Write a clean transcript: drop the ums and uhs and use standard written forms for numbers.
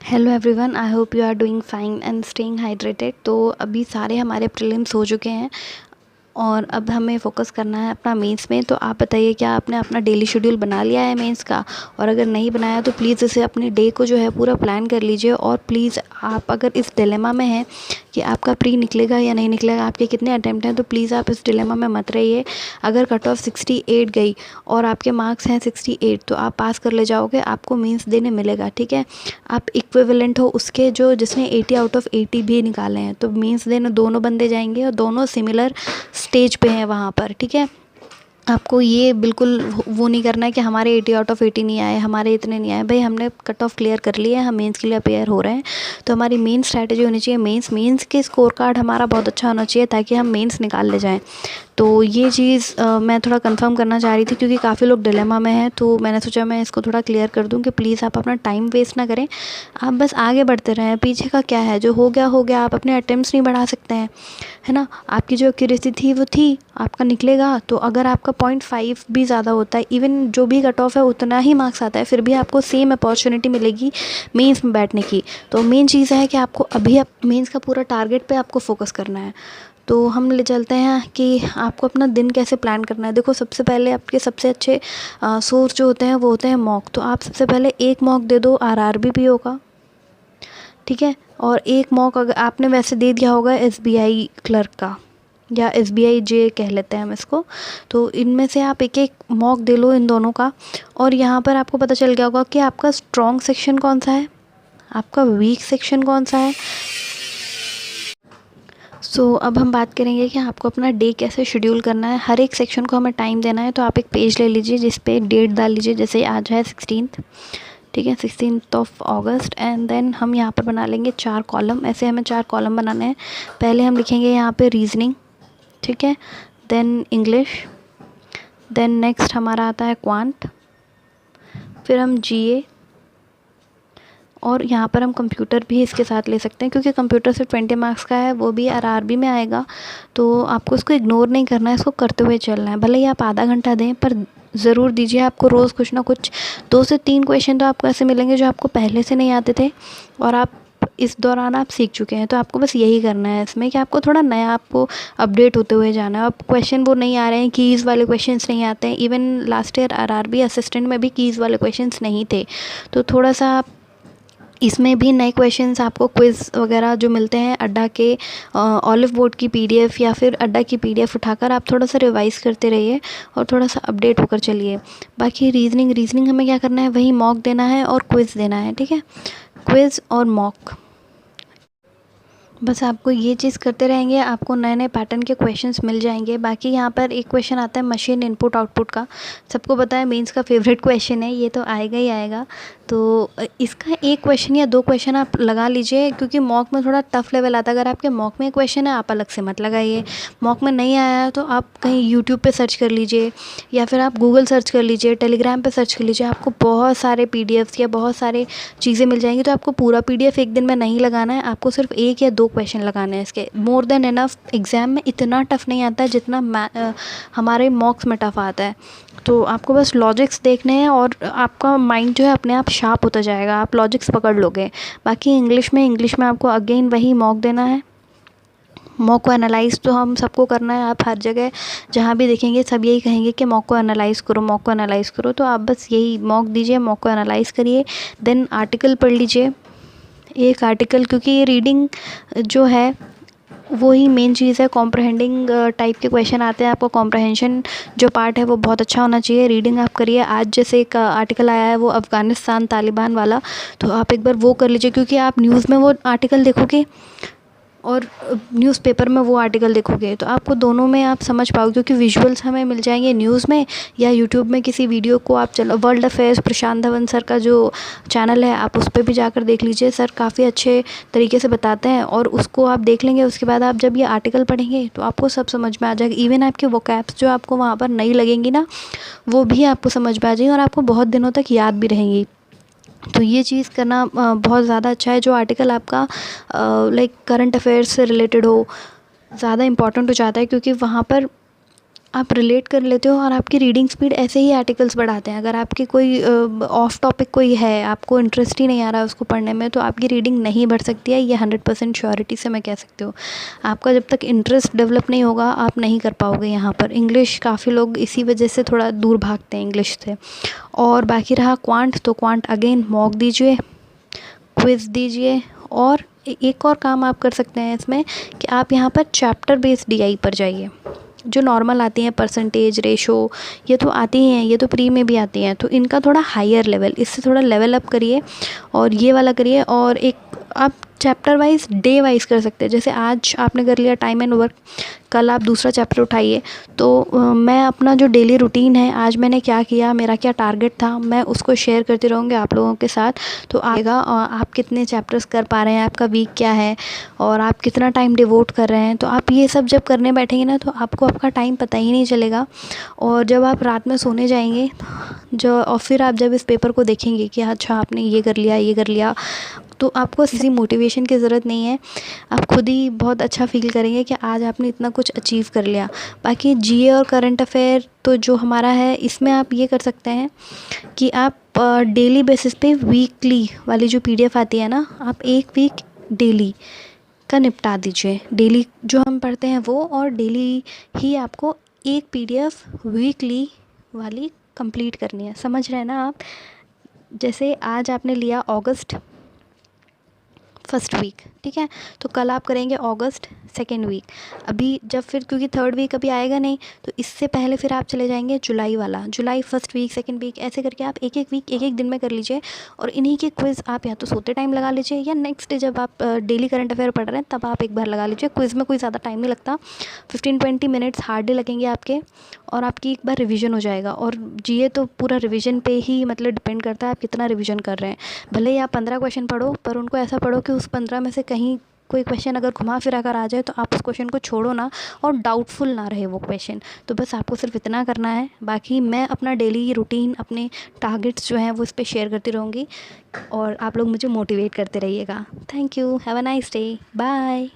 Hello everyone, I hope you are doing fine and staying hydrated. तो अभी सारे हमारे प्रीलिम्स हो चुके हैं और अब हमें फ़ोकस करना है अपना मेंस में। तो आप बताइए, क्या आपने अपना डेली शेड्यूल बना लिया है मेंस का? और अगर नहीं बनाया तो प्लीज़ इसे अपने डे को जो है पूरा प्लान कर लीजिए। और प्लीज़ आप अगर इस डिलेमा में हैं कि आपका प्री निकलेगा या नहीं निकलेगा, आपके कितने अटैम्प्ट हैं, तो प्लीज़ आप इस डिलेमा में मत रहिए। अगर कट ऑफ 68 गई और आपके मार्क्स हैं 68 तो आप पास कर ले जाओगे, आपको मेंस देने मिलेगा। ठीक है, आप इक्विवेलेंट हो उसके जो जिसने 80 आउट ऑफ 80 भी निकाले हैं, तो मेंस देने दोनों बंदे जाएंगे और दोनों सिमिलर स्टेज पे हैं वहाँ पर। ठीक है, आपको ये बिल्कुल वो नहीं करना है कि हमारे 80 आउट ऑफ 80 नहीं आए, हमारे इतने नहीं आए। भाई, हमने कट ऑफ क्लियर कर लिया है, हम मेंस के लिए अपेयर हो रहे हैं, तो हमारी मेन स्ट्रैटेजी होनी चाहिए मेंस के स्कोर कार्ड हमारा बहुत अच्छा होना चाहिए ताकि हम मेंस निकाल ले जाएं। तो ये चीज़ मैं थोड़ा कंफर्म करना चाह रही थी क्योंकि काफ़ी लोग डिलेमा में हैं, तो मैंने सोचा मैं इसको थोड़ा क्लियर कर दूं कि प्लीज़ आप अपना टाइम वेस्ट ना करें, आप बस आगे बढ़ते रहें। पीछे का क्या है, जो हो गया हो गया, आप अपने अटेम्प्ट्स नहीं बढ़ा सकते हैं, है ना। आपकी जो एक्यूरेसी थी वो थी, आपका निकलेगा। तो अगर आपका 0.5 भी ज़्यादा होता है, इवन जो भी कट ऑफ है उतना ही मार्क्स आता है, फिर भी आपको सेम अपॉर्चुनिटी मिलेगी मेंस में बैठने की। तो मेन चीज़ है कि आपको अभी मेंस का पूरा टारगेट पे आपको फोकस करना है। तो हम ले चलते हैं कि आपको अपना दिन कैसे प्लान करना है। देखो, सबसे पहले आपके सबसे अच्छे सोर्स जो होते हैं वो होते हैं मॉक। तो आप सबसे पहले एक मॉक दे दो आरआरबी पीओ का, ठीक है। और एक मॉक अगर आपने वैसे दे दिया होगा एसबीआई क्लर्क का, या एसबीआई जे कह लेते हैं हम इसको। तो इनमें से आप एक एक मॉक दे लो इन दोनों का, और यहाँ पर आपको पता चल गया होगा कि आपका स्ट्रॉन्ग सेक्शन कौन सा है, आपका वीक सेक्शन कौन सा है। अब हम बात करेंगे कि आपको अपना डे कैसे शेड्यूल करना है। हर एक सेक्शन को हमें टाइम देना है। तो आप एक पेज ले लीजिए जिस पे डेट डाल लीजिए, जैसे आज है 16th, ठीक है, 16th of August. And then हम यहाँ पर बना लेंगे 4 कॉलम। ऐसे हमें 4 कॉलम बनाने हैं। पहले हम लिखेंगे यहाँ पे रीजनिंग, ठीक है, देन इंग्लिश, देन नेक्स्ट हमारा आता है क्वांट, फिर हम जीए, और यहाँ पर हम कंप्यूटर भी इसके साथ ले सकते हैं क्योंकि कंप्यूटर सिर्फ 20 मार्क्स का है, वो भी आरआरबी में आएगा। तो आपको इसको इग्नोर नहीं करना है, इसको करते हुए चलना है। भले ही आप आधा घंटा दें पर ज़रूर दीजिए। आपको रोज़ कुछ ना कुछ 2 से 3 क्वेश्चन तो आपको ऐसे मिलेंगे जो आपको पहले से नहीं आते थे और आप इस दौरान आप सीख चुके हैं। तो आपको बस यही करना है इसमें कि आपको थोड़ा नया, आपको अपडेट होते हुए जाना है। अब क्वेश्चन वो नहीं आ रहे हैं, कीज़ वाले क्वेश्चंस नहीं आते हैं। Even last year RRB assistant में भी कीज़ वाले क्वेश्चंस नहीं थे। तो थोड़ा सा आप इसमें भी नए क्वेश्चंस, आपको क्विज़ वगैरह जो मिलते हैं अड्डा के ऑलिव बोर्ड की पीडीएफ या फिर अड्डा की पीडीएफ उठाकर आप थोड़ा सा रिवाइज़ करते रहिए और थोड़ा सा अपडेट होकर चलिए। बाकी रीजनिंग हमें क्या करना है, वही मॉक देना है और क्विज़ देना है, ठीक है, क्विज़ और मॉक। बस आपको ये चीज़ करते रहेंगे, आपको नए नए पैटर्न के क्वेश्चंस मिल जाएंगे। बाकी यहाँ पर एक क्वेश्चन आता है मशीन इनपुट आउटपुट का। सबको पता है मेंस का फेवरेट क्वेश्चन है, ये तो आएगा ही आएगा। तो इसका एक क्वेश्चन या 2 क्वेश्चन आप लगा लीजिए क्योंकि मॉक में थोड़ा टफ लेवल आता है। अगर आपके मॉक में क्वेश्चन है आप अलग से मत लगाइए। मॉक में नहीं आया है तो आप कहीं यूट्यूब पे सर्च कर लीजिए या फिर आप गूगल सर्च कर लीजिए, टेलीग्राम पे सर्च कर लीजिए। आपको बहुत सारे पीडीएफ्स या बहुत सारे चीज़ें मिल जाएंगी। तो आपको पूरा पीडीएफ एक दिन में नहीं लगाना है, आपको सिर्फ 1 या 2 क्वेश्चन लगाने हैं इसके। More than enough. एग्ज़ाम में इतना टफ नहीं आता है जितना हमारे मॉक्स में टफ आता है। तो आपको बस लॉजिक्स देखने हैं और आपका माइंड जो है अपने आप शार्प होता जाएगा, आप लॉजिक्स पकड़ लोगे। बाकी इंग्लिश में आपको अगेन वही मॉक देना है। मॉक को एनालाइज़ तो हम सबको करना है। आप हर जगह जहाँ भी देखेंगे सब यही कहेंगे कि मॉक को एनालाइज़ करो, मॉक को एनालाइज़ करो। तो आप बस यही मॉक दीजिए, मॉक को एनालाइज़ करिए, देन आर्टिकल पढ़ लीजिए, एक आर्टिकल, क्योंकि ये रीडिंग जो है वो ही मेन चीज़ है। कॉम्प्रहेंडिंग टाइप के क्वेश्चन आते हैं, आपको कॉम्प्रहेंशन जो पार्ट है वो बहुत अच्छा होना चाहिए। रीडिंग आप करिए। आज जैसे एक आर्टिकल आया है वो अफ़गानिस्तान तालिबान वाला, तो आप एक बार वो कर लीजिए क्योंकि आप न्यूज़ में वो आर्टिकल देखोगे और न्यूज़पेपर में वो आर्टिकल देखोगे तो आपको दोनों में आप समझ पाओगे, क्योंकि विजुअल्स हमें मिल जाएंगे न्यूज़ में या यूट्यूब में किसी वीडियो को आप चलो। वर्ल्ड अफेयर्स प्रशांत धवन सर का जो चैनल है आप उस पर भी जाकर देख लीजिए। सर काफ़ी अच्छे तरीके से बताते हैं और उसको आप देख लेंगे। उसके बाद आप जब ये आर्टिकल पढ़ेंगे तो आपको सब समझ में आ जाएगा। इवन आपके वोकैब्स जो आपको वहाँ पर नहीं लगेंगी ना, वो भी आपको समझ में आ जाएंगी और आपको बहुत दिनों तक याद भी रहेंगी। तो ये चीज़ करना बहुत ज़्यादा अच्छा है। जो आर्टिकल आपका लाइक करंट अफेयर्स से रिलेटेड हो, ज़्यादा इम्पॉर्टेंट हो जाता है क्योंकि वहाँ पर आप रिलेट कर लेते हो और आपकी रीडिंग स्पीड ऐसे ही आर्टिकल्स बढ़ाते हैं। अगर आपकी कोई ऑफ टॉपिक कोई है, आपको इंटरेस्ट ही नहीं आ रहा है उसको पढ़ने में, तो आपकी रीडिंग नहीं बढ़ सकती है, ये 100% श्योरिटी से मैं कह सकती हूँ। आपका जब तक इंटरेस्ट डेवलप नहीं होगा आप नहीं कर पाओगे यहाँ पर। इंग्लिश काफ़ी लोग इसी वजह से थोड़ा दूर भागते हैं इंग्लिश से। और बाकी रहा क्वांट, तो क्वांट अगेन मॉक दीजिए, क्विज़ दीजिए। और एक और काम आप कर सकते हैं इसमें कि आप यहाँ पर चैप्टर बेस्ड DI पर जाइए। जो नॉर्मल आती हैं परसेंटेज, रेशो, ये तो आती ही हैं, ये तो प्री में भी आती हैं, तो इनका थोड़ा हायर लेवल, इससे थोड़ा लेवल अप करिए और ये वाला करिए। और एक आप चैप्टर वाइज, डे वाइज कर सकते हैं। जैसे आज आपने कर लिया टाइम एंड वर्क, कल आप दूसरा चैप्टर उठाइए। तो मैं अपना जो डेली रूटीन है, आज मैंने क्या किया, मेरा क्या टारगेट था, मैं उसको शेयर करती रहूँगी आप लोगों के साथ। तो आएगा आप कितने चैप्टर्स कर पा रहे हैं, आपका वीक क्या है और आप कितना टाइम डिवोट कर रहे हैं। तो आप ये सब जब करने बैठेंगे ना, तो आपको आपका टाइम पता ही नहीं चलेगा। और जब आप रात में सोने जाएंगे और फिर आप जब इस पेपर को देखेंगे कि अच्छा आपने ये कर लिया, ये कर लिया, तो आपको किसी मोटिवेशन की ज़रूरत नहीं है। आप खुद ही बहुत अच्छा फील करेंगे कि आज आपने इतना कुछ अचीव कर लिया। बाकी GA और करंट अफेयर तो जो हमारा है, इसमें आप ये कर सकते हैं कि आप डेली बेसिस पे वीकली वाली जो PDF आती है ना, आप एक वीक डेली का निपटा दीजिए। डेली जो हम पढ़ते हैं वो, और डेली ही आपको एक PDF वीकली वाली कंप्लीट करनी है। समझ रहे हैं ना आप? जैसे आज आपने लिया अगस्त फर्स्ट वीक, ठीक है, तो कल आप करेंगे अगस्त सेकेंड वीक। अभी जब फिर, क्योंकि थर्ड वीक अभी आएगा नहीं, तो इससे पहले फिर आप चले जाएंगे जुलाई वाला, जुलाई फर्स्ट वीक, सेकेंड वीक, ऐसे करके आप एक एक वीक एक एक दिन में कर लीजिए। और इन्हीं के क्विज़ आप या तो सोते टाइम लगा लीजिए, या नेक्स्ट डे जब आप डेली करंट अफेयर पढ़ रहे हैं तब आप एक बार लगा लीजिए। क्विज़ में कोई ज़्यादा टाइम नहीं लगता, 15-20 मिनट्स हार्डली लगेंगे आपके, और आपकी एक बार रिवीजन हो जाएगा। और GA तो पूरा रिवीजन पे ही मतलब डिपेंड करता है आप कितना रिवीजन कर रहे हैं। भले ही आप 15 क्वेश्चन पढ़ो, पर उनको ऐसा पढ़ो कि उस 15 में से कहीं कोई क्वेश्चन अगर घुमा फिरा कर आ जाए तो आप उस क्वेश्चन को छोड़ो ना, और डाउटफुल ना रहे वो क्वेश्चन। तो बस आपको सिर्फ इतना करना है। बाकी मैं अपना डेली रूटीन, अपने टारगेट्स जो हैं वो इस पर शेयर करती रहूँगी, और आप लोग मुझे मोटिवेट करते रहिएगा। Thank you, have a nice day, bye.